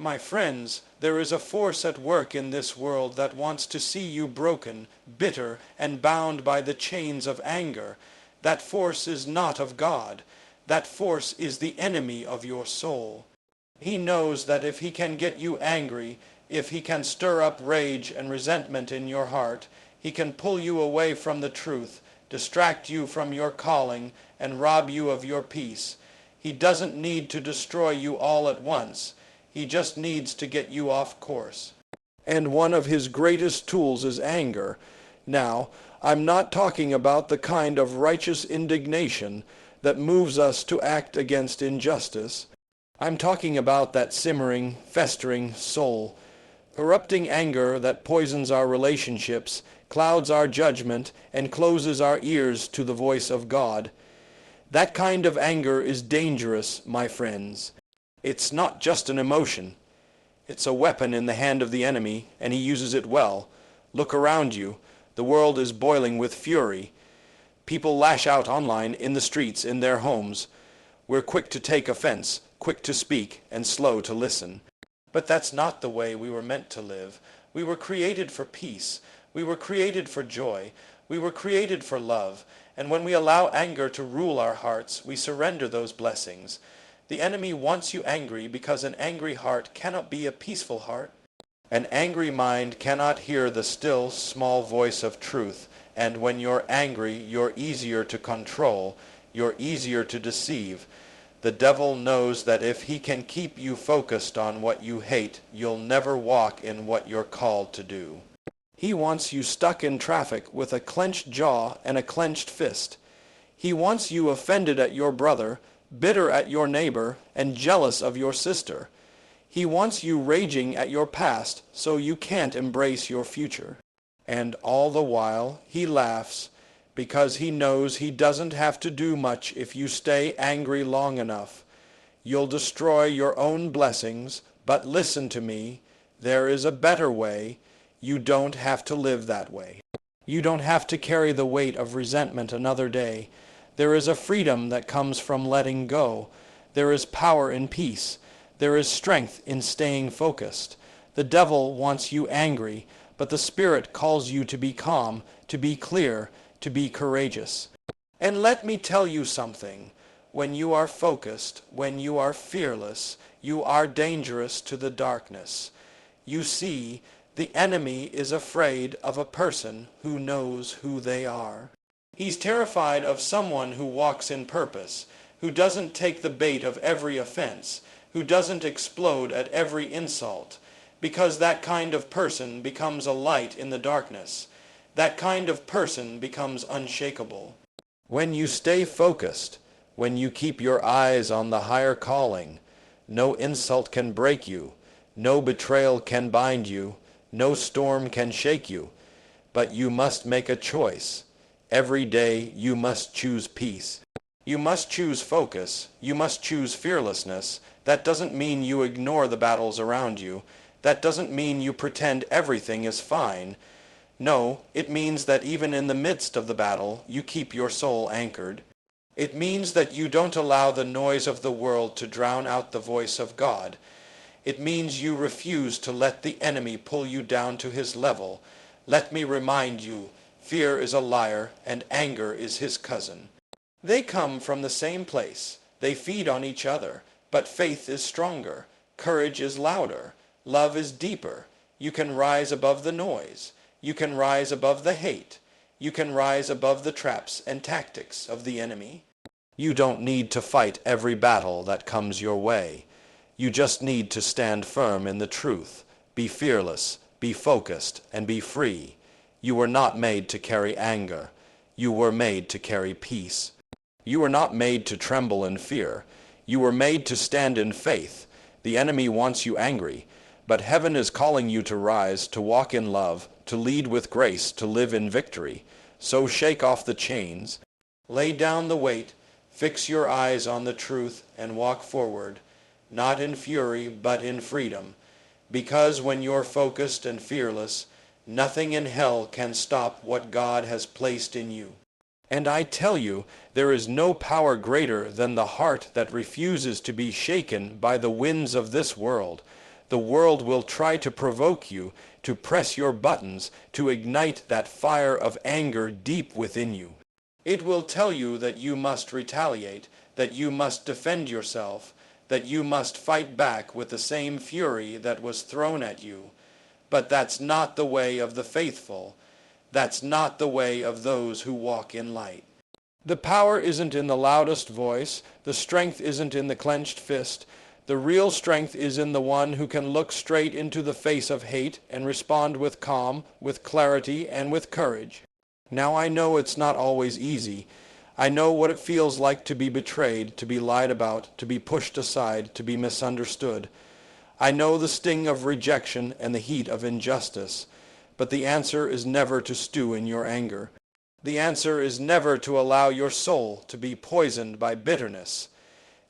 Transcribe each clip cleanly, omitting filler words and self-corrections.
My friends, there is a force at work in this world that wants to see you broken, bitter, and bound by the chains of anger. That force is not of God. That force is the enemy of your soul. He knows that if he can get you angry, if he can stir up rage and resentment in your heart, he can pull you away from the truth, distract you from your calling, and rob you of your peace. He doesn't need to destroy you all at once. He just needs to get you off course. And one of his greatest tools is anger. Now, I'm not talking about the kind of righteous indignation that moves us to act against injustice. I'm talking about that simmering, festering soul, erupting anger that poisons our relationships, clouds our judgment, and closes our ears to the voice of God. That kind of anger is dangerous, my friends. It's not just an emotion. It's a weapon in the hand of the enemy, and he uses it well. Look around you. The world is boiling with fury. People lash out online, in the streets, in their homes. We're quick to take offense, quick to speak, and slow to listen. But that's not the way we were meant to live. We were created for peace. We were created for joy. We were created for love. And when we allow anger to rule our hearts, we surrender those blessings. The enemy wants you angry because an angry heart cannot be a peaceful heart. An angry mind cannot hear the still, small voice of truth. And when you're angry, you're easier to control. You're easier to deceive. The devil knows that if he can keep you focused on what you hate, you'll never walk in what you're called to do. He wants you stuck in traffic with a clenched jaw and a clenched fist. He wants you offended at your brother, bitter at your neighbor, and jealous of your sister. He wants you raging at your past so you can't embrace your future. And all the while, he laughs because he knows he doesn't have to do much if you stay angry long enough. You'll destroy your own blessings, but listen to me. There is a better way. You don't have to live that way. You don't have to carry the weight of resentment another day. There is a freedom that comes from letting go. There is power in peace. There is strength in staying focused. The devil wants you angry, but the Spirit calls you to be calm, to be clear, to be courageous. And let me tell you something. When you are focused, when you are fearless, you are dangerous to the darkness. You see, the enemy is afraid of a person who knows who they are. He's terrified of someone who walks in purpose, who doesn't take the bait of every offense, who doesn't explode at every insult, because that kind of person becomes a light in the darkness. That kind of person becomes unshakable. When you stay focused, when you keep your eyes on the higher calling, no insult can break you, no betrayal can bind you, no storm can shake you. But you must make a choice. Every day you must choose peace. You must choose focus. You must choose fearlessness. That doesn't mean you ignore the battles around you. That doesn't mean you pretend everything is fine. No, it means that even in the midst of the battle, you keep your soul anchored. It means that you don't allow the noise of the world to drown out the voice of God. It means you refuse to let the enemy pull you down to his level. Let me remind you, fear is a liar and anger is his cousin. They come from the same place. They feed on each other. But faith is stronger. Courage is louder. Love is deeper. You can rise above the noise. You can rise above the hate. You can rise above the traps and tactics of the enemy. You don't need to fight every battle that comes your way. You just need to stand firm in the truth. Be fearless, be focused, and be free. You were not made to carry anger. You were made to carry peace. You were not made to tremble in fear. You were made to stand in faith. The enemy wants you angry, but heaven is calling you to rise, to walk in love, to lead with grace, to live in victory. So shake off the chains, lay down the weight, fix your eyes on the truth, and walk forward, not in fury, but in freedom. Because when you're focused and fearless, nothing in hell can stop what God has placed in you. And I tell you, there is no power greater than the heart that refuses to be shaken by the winds of this world. The world will try to provoke you, to press your buttons, to ignite that fire of anger deep within you. It will tell you that you must retaliate, that you must defend yourself, that you must fight back with the same fury that was thrown at you. But that's not the way of the faithful. That's not the way of those who walk in light. The power isn't in the loudest voice. The strength isn't in the clenched fist. The real strength is in the one who can look straight into the face of hate and respond with calm, with clarity, and with courage. Now I know it's not always easy. I know what it feels like to be betrayed, to be lied about, to be pushed aside, to be misunderstood. I know the sting of rejection and the heat of injustice. But the answer is never to stew in your anger. The answer is never to allow your soul to be poisoned by bitterness.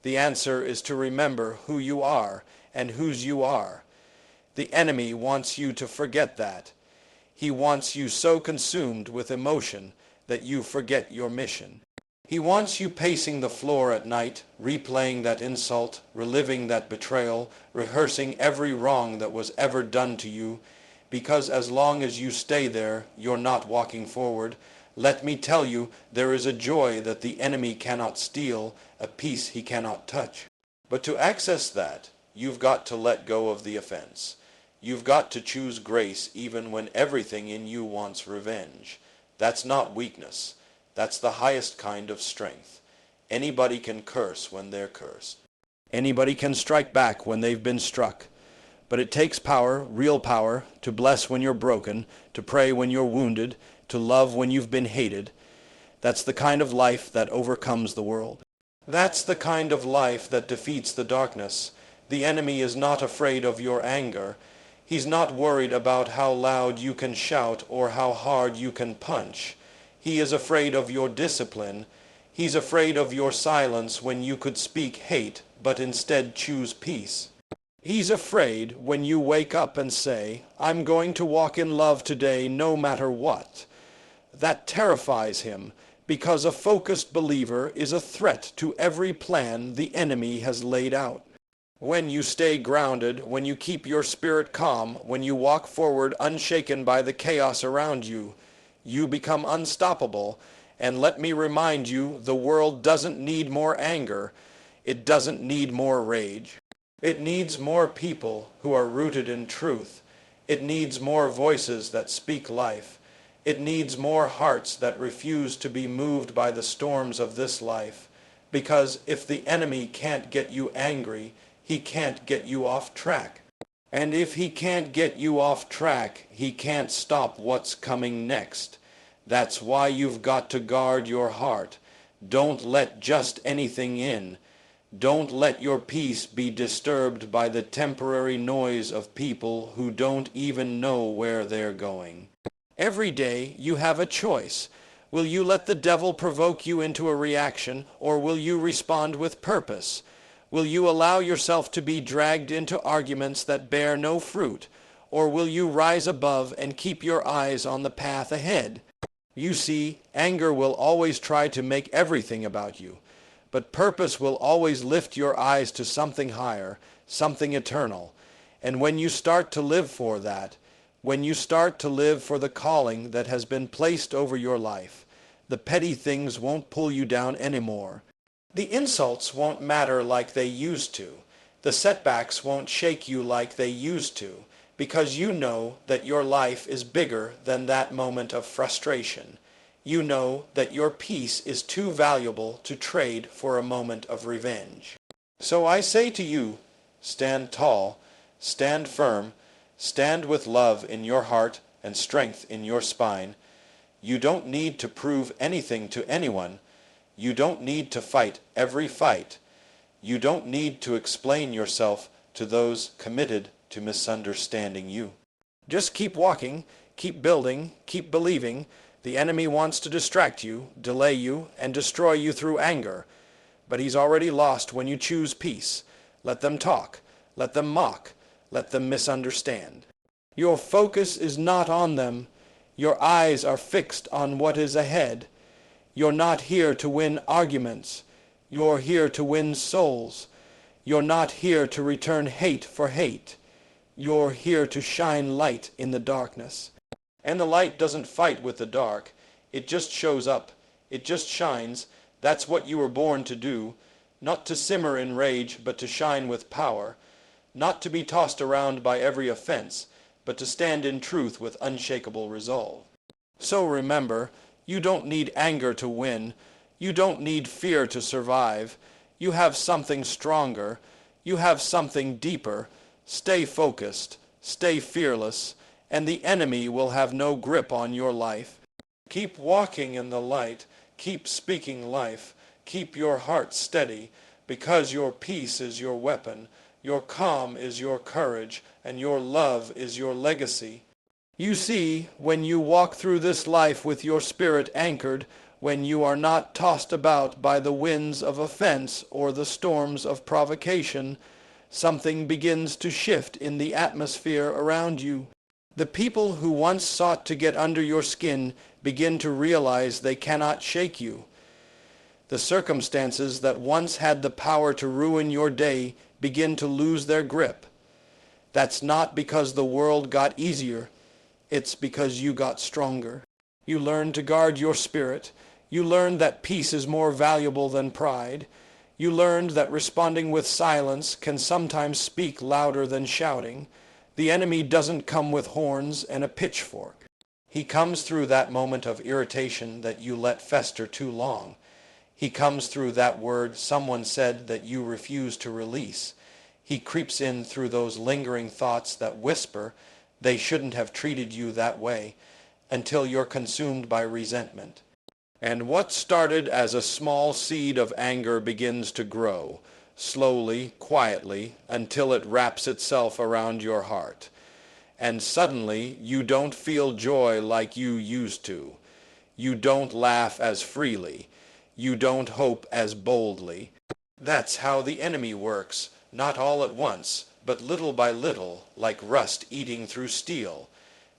The answer is to remember who you are and whose you are. The enemy wants you to forget that. He wants you so consumed with emotion that you forget your mission. He wants you pacing the floor at night, replaying that insult, reliving that betrayal, rehearsing every wrong that was ever done to you, because as long as you stay there, you're not walking forward. Let me tell you, there is a joy that the enemy cannot steal, a peace he cannot touch. But to access that, you've got to let go of the offense. You've got to choose grace even when everything in you wants revenge. That's not weakness. That's the highest kind of strength. Anybody can curse when they're cursed. Anybody can strike back when they've been struck. But it takes power, real power, to bless when you're broken, to pray when you're wounded, to love when you've been hated. That's the kind of life that overcomes the world. That's the kind of life that defeats the darkness. The enemy is not afraid of your anger. He's not worried about how loud you can shout or how hard you can punch. He is afraid of your discipline. He's afraid of your silence when you could speak hate, but instead choose peace. He's afraid when you wake up and say, I'm going to walk in love today no matter what. That terrifies him, because a focused believer is a threat to every plan the enemy has laid out. When you stay grounded, when you keep your spirit calm, when you walk forward unshaken by the chaos around you, you become unstoppable. And let me remind you, the world doesn't need more anger. It doesn't need more rage. It needs more people who are rooted in truth. It needs more voices that speak life. It needs more hearts that refuse to be moved by the storms of this life. Because if the enemy can't get you angry, he can't get you off track. And if he can't get you off track, he can't stop what's coming next. That's why you've got to guard your heart. Don't let just anything in. Don't let your peace be disturbed by the temporary noise of people who don't even know where they're going. Every day you have a choice. Will you let the devil provoke you into a reaction, or will you respond with purpose? Will you allow yourself to be dragged into arguments that bear no fruit, or will you rise above and keep your eyes on the path ahead? You see, anger will always try to make everything about you. But purpose will always lift your eyes to something higher, something eternal. And when you start to live for that, when you start to live for the calling that has been placed over your life, the petty things won't pull you down anymore. The insults won't matter like they used to. The setbacks won't shake you like they used to, because you know that your life is bigger than that moment of frustration. You know that your peace is too valuable to trade for a moment of revenge. So I say to you, stand tall, stand firm, stand with love in your heart and strength in your spine. You don't need to prove anything to anyone. You don't need to fight every fight. You don't need to explain yourself to those committed to misunderstanding you. Just keep walking, keep building, keep believing. The enemy wants to distract you, delay you, and destroy you through anger. But he's already lost when you choose peace. Let them talk. Let them mock. Let them misunderstand. Your focus is not on them. Your eyes are fixed on what is ahead. You're not here to win arguments. You're here to win souls. You're not here to return hate for hate. You're here to shine light in the darkness. And the light doesn't fight with the dark. It just shows up. It just shines. That's what you were born to do. Not to simmer in rage, but to shine with power. Not to be tossed around by every offense, but to stand in truth with unshakable resolve. So remember, you don't need anger to win. You don't need fear to survive. You have something stronger. You have something deeper. Stay focused. Stay fearless. And the enemy will have no grip on your life. Keep walking in the light. Keep speaking life. Keep your heart steady, because your peace is your weapon. Your calm is your courage, and your love is your legacy. You see, when you walk through this life with your spirit anchored, when you are not tossed about by the winds of offense or the storms of provocation, something begins to shift in the atmosphere around you. The people who once sought to get under your skin begin to realize they cannot shake you. The circumstances that once had the power to ruin your day begin to lose their grip. That's not because the world got easier. It's because you got stronger. You learned to guard your spirit. You learned that peace is more valuable than pride. You learned that responding with silence can sometimes speak louder than shouting. The enemy doesn't come with horns and a pitchfork. He comes through that moment of irritation that you let fester too long. He comes through that word someone said that you refuse to release. He creeps in through those lingering thoughts that whisper they shouldn't have treated you that way, until you're consumed by resentment. And what started as a small seed of anger begins to grow, slowly, quietly, until it wraps itself around your heart. And suddenly you don't feel joy like you used to. You don't laugh as freely. You don't hope as boldly. That's how the enemy works, not all at once, but little by little, like rust eating through steel.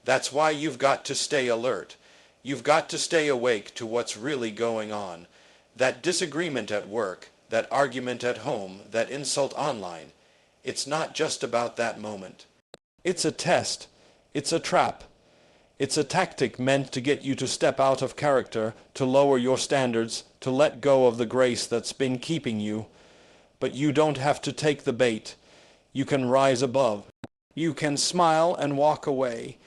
That's why you've got to stay alert. You've got to stay awake to what's really going on. That disagreement at work, that argument at home, that insult online, it's not just about that moment. It's a test. It's a trap. It's a tactic meant to get you to step out of character, to lower your standards, to let go of the grace that's been keeping you. But you don't have to take the bait. You can rise above. You can smile and walk away.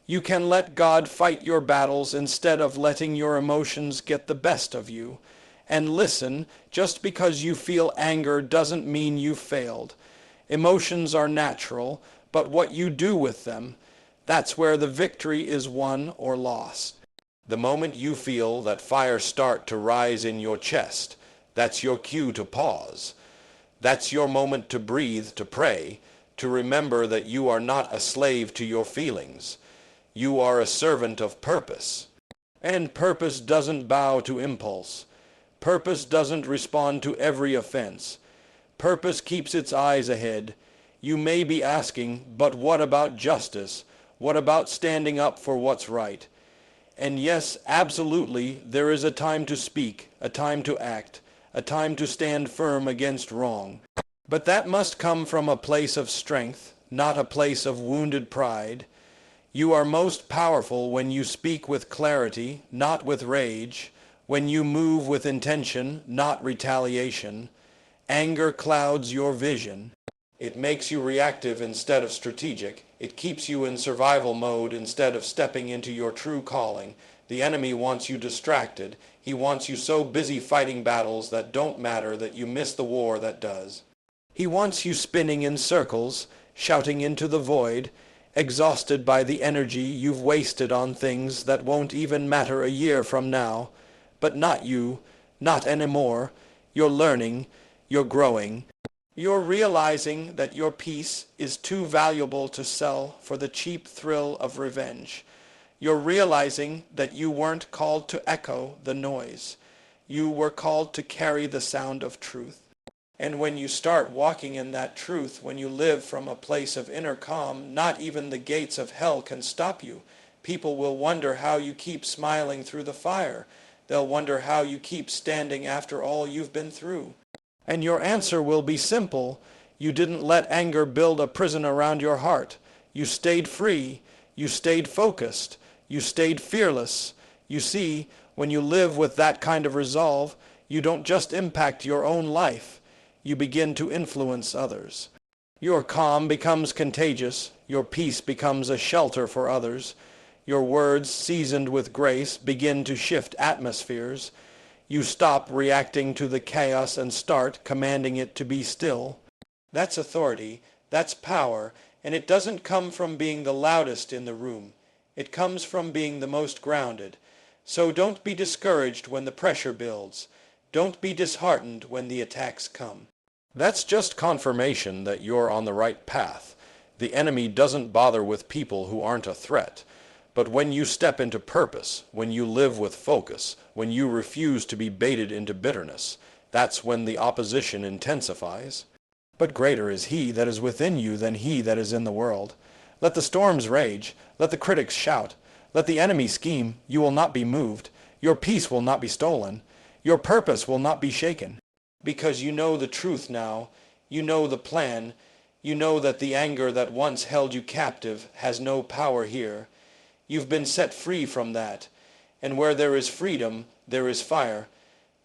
You can let God fight your battles instead of letting your emotions get the best of you. And listen, just because you feel anger doesn't mean you've failed. Emotions are natural, but what you do with them, that's where the victory is won or lost. The moment you feel that fire start to rise in your chest, that's your cue to pause. That's your moment to breathe, to pray, to remember that you are not a slave to your feelings. You are a servant of purpose. And purpose doesn't bow to impulse. Purpose doesn't respond to every offense. Purpose keeps its eyes ahead. You may be asking, but what about justice? What about standing up for what's right? And yes, absolutely, there is a time to speak, a time to act, a time to stand firm against wrong. But that must come from a place of strength, not a place of wounded pride. You are most powerful when you speak with clarity, not with rage, when you move with intention, not retaliation. Anger clouds your vision. It makes you reactive instead of strategic. It keeps you in survival mode instead of stepping into your true calling. The enemy wants you distracted. He wants you so busy fighting battles that don't matter that you miss the war that does. He wants you spinning in circles, shouting into the void, exhausted by the energy you've wasted on things that won't even matter a year from now. But not you, not anymore. You're learning, you're growing. You're realizing that your peace is too valuable to sell for the cheap thrill of revenge. You're realizing that you weren't called to echo the noise. You were called to carry the sound of truth. And when you start walking in that truth, when you live from a place of inner calm, not even the gates of hell can stop you. People will wonder how you keep smiling through the fire. They'll wonder how you keep standing after all you've been through. And your answer will be simple. You didn't let anger build a prison around your heart. You stayed free. You stayed focused. You stayed fearless. You see, when you live with that kind of resolve, you don't just impact your own life. You begin to influence others. Your calm becomes contagious. Your peace becomes a shelter for others. Your words, seasoned with grace, begin to shift atmospheres. You stop reacting to the chaos and start commanding it to be still. That's authority, that's power, and it doesn't come from being the loudest in the room. It comes from being the most grounded. So don't be discouraged when the pressure builds. Don't be disheartened when the attacks come. That's just confirmation that you're on the right path. The enemy doesn't bother with people who aren't a threat. But when you step into purpose, when you live with focus, when you refuse to be baited into bitterness, that's when the opposition intensifies. But greater is he that is within you than he that is in the world. Let the storms rage, let the critics shout, let the enemy scheme, you will not be moved. Your peace will not be stolen. Your purpose will not be shaken. Because you know the truth now, you know the plan, you know that the anger that once held you captive has no power here. You've been set free from that, and where there is freedom, there is fire,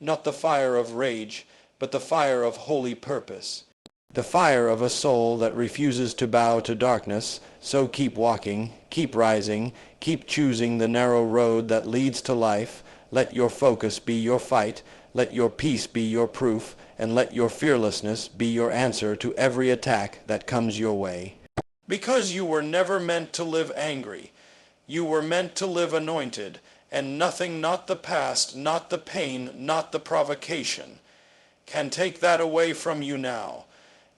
not the fire of rage, but the fire of holy purpose, the fire of a soul that refuses to bow to darkness. So keep walking, keep rising, keep choosing the narrow road that leads to life. Let your focus be your fight, let your peace be your proof, and let your fearlessness be your answer to every attack that comes your way. Because you were never meant to live angry. You were meant to live anointed, and nothing, not the past, not the pain, not the provocation, can take that away from you now.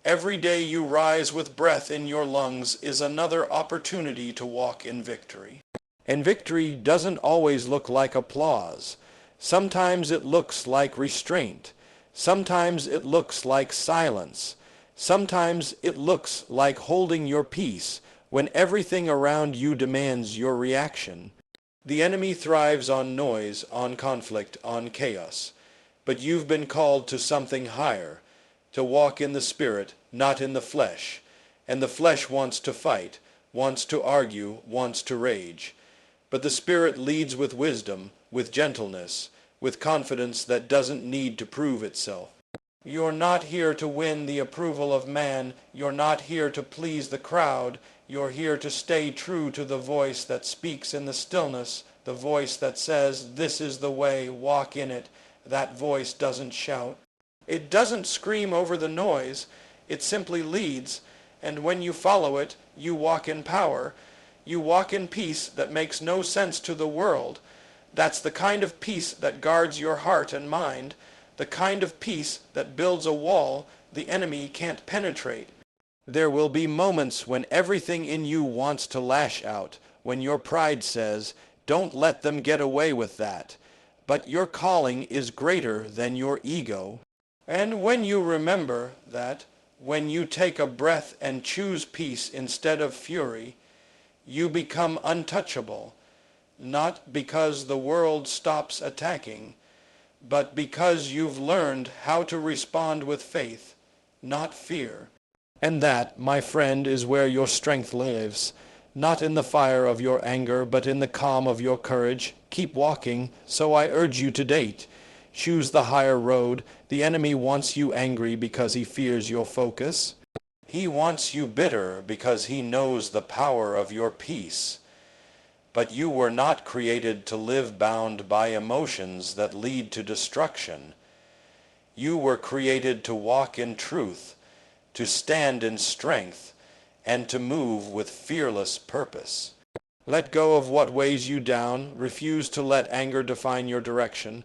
Every day you rise with breath in your lungs is another opportunity to walk in victory. And victory doesn't always look like applause. Sometimes it looks like restraint. Sometimes it looks like silence. Sometimes it looks like holding your peace when everything around you demands your reaction. The enemy thrives on noise, on conflict, on chaos. But you've been called to something higher, to walk in the Spirit, not in the flesh. And the flesh wants to fight, wants to argue, wants to rage. But the Spirit leads with wisdom, with gentleness, with confidence that doesn't need to prove itself. You're not here to win the approval of man. You're not here to please the crowd. You're here to stay true to the voice that speaks in the stillness, the voice that says, "This is the way, walk in it." That voice doesn't shout. It doesn't scream over the noise. It simply leads, and when you follow it, you walk in power. You walk in peace that makes no sense to the world. That's the kind of peace that guards your heart and mind, the kind of peace that builds a wall the enemy can't penetrate. There will be moments when everything in you wants to lash out, when your pride says, "Don't let them get away with that." But your calling is greater than your ego. And when you remember that, when you take a breath and choose peace instead of fury, you become untouchable, not because the world stops attacking, but because you've learned how to respond with faith, not fear. And that, my friend, is where your strength lives, not in the fire of your anger, but in the calm of your courage. Keep walking, so I urge you to date. Choose the higher road. The enemy wants you angry because he fears your focus. He wants you bitter because he knows the power of your peace. But you were not created to live bound by emotions that lead to destruction. You were created to walk in truth, to stand in strength, and to move with fearless purpose. Let go of what weighs you down. Refuse to let anger define your direction.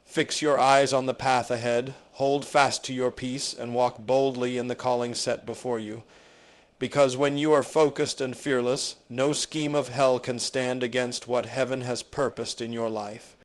Fix your eyes on the path ahead. Hold fast to your peace and walk boldly in the calling set before you. Because when you are focused and fearless, no scheme of hell can stand against what heaven has purposed in your life.